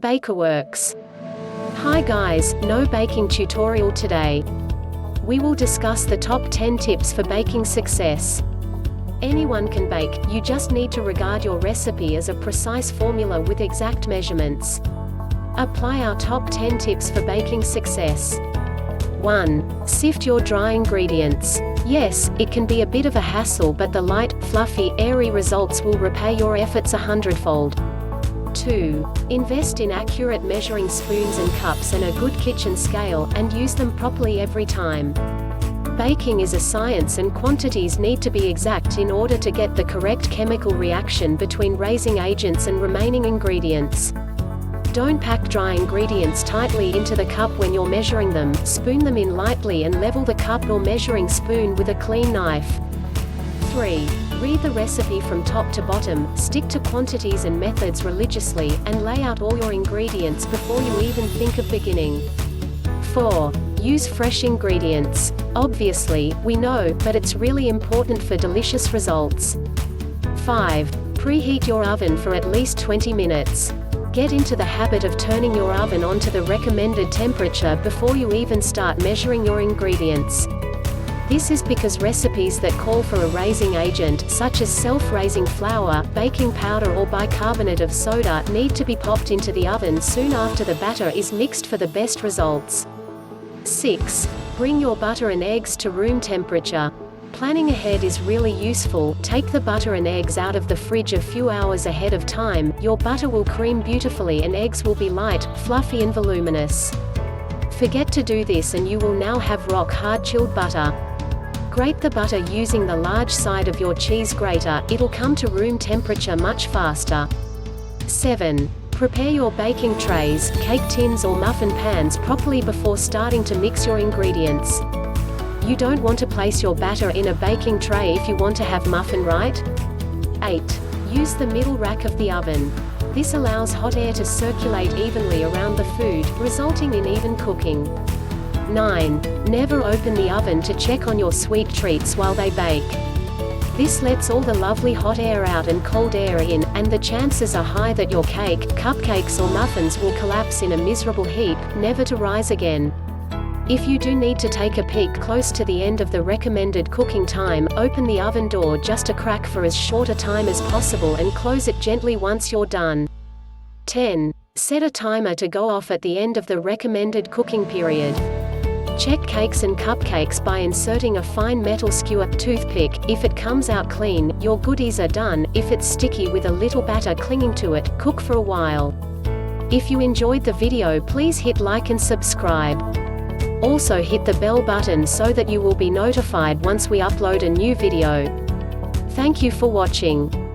Bakerworks. Hi guys, no baking tutorial today. We will discuss the top 10 tips for baking success. Anyone can bake, you just need to regard your recipe as a precise formula with exact measurements. Apply our top 10 tips for baking success. 1. Sift your dry ingredients. Yes, it can be a bit of a hassle, but the light, fluffy, airy results will repay your efforts 100-fold. 2. Invest in accurate measuring spoons and cups and a good kitchen scale, and use them properly every time. Baking is a science and quantities need to be exact in order to get the correct chemical reaction between raising agents and remaining ingredients. Don't pack dry ingredients tightly into the cup when you're measuring them, spoon them in lightly and level the cup or measuring spoon with a clean knife. 3. Read the recipe from top to bottom, stick to quantities and methods religiously, and lay out all your ingredients before you even think of beginning. 4. Use fresh ingredients. Obviously, we know, but it's really important for delicious results. 5. Preheat your oven for at least 20 minutes. Get into the habit of turning your oven on to the recommended temperature before you even start measuring your ingredients. This is because recipes that call for a raising agent, such as self-raising flour, baking powder or bicarbonate of soda, need to be popped into the oven soon after the batter is mixed for the best results. 6. Bring your butter and eggs to room temperature. Planning ahead is really useful. Take the butter and eggs out of the fridge a few hours ahead of time. Your butter will cream beautifully and eggs will be light, fluffy and voluminous. Forget to do this and you will now have rock-hard chilled butter. Grate the butter using the large side of your cheese grater, it'll come to room temperature much faster. 7. Prepare your baking trays, cake tins or muffin pans properly before starting to mix your ingredients. You don't want to place your batter in a baking tray if you want to have muffin right. 8. Use the middle rack of the oven. This allows hot air to circulate evenly around the food, resulting in even cooking. 9. Never open the oven to check on your sweet treats while they bake. This lets all the lovely hot air out and cold air in, and the chances are high that your cake, cupcakes or muffins will collapse in a miserable heap, never to rise again. If you do need to take a peek close to the end of the recommended cooking time, open the oven door just a crack for as short a time as possible and close it gently once you're done. 10. Set a timer to go off at the end of the recommended cooking period. Check cakes and cupcakes by inserting a fine metal skewer toothpick. If it comes out clean, your goodies are done. If it's sticky with a little batter clinging to it, cook for a while. If you enjoyed the video, please hit like and subscribe. Also hit the bell button so that you will be notified once we upload a new video. Thank you for watching.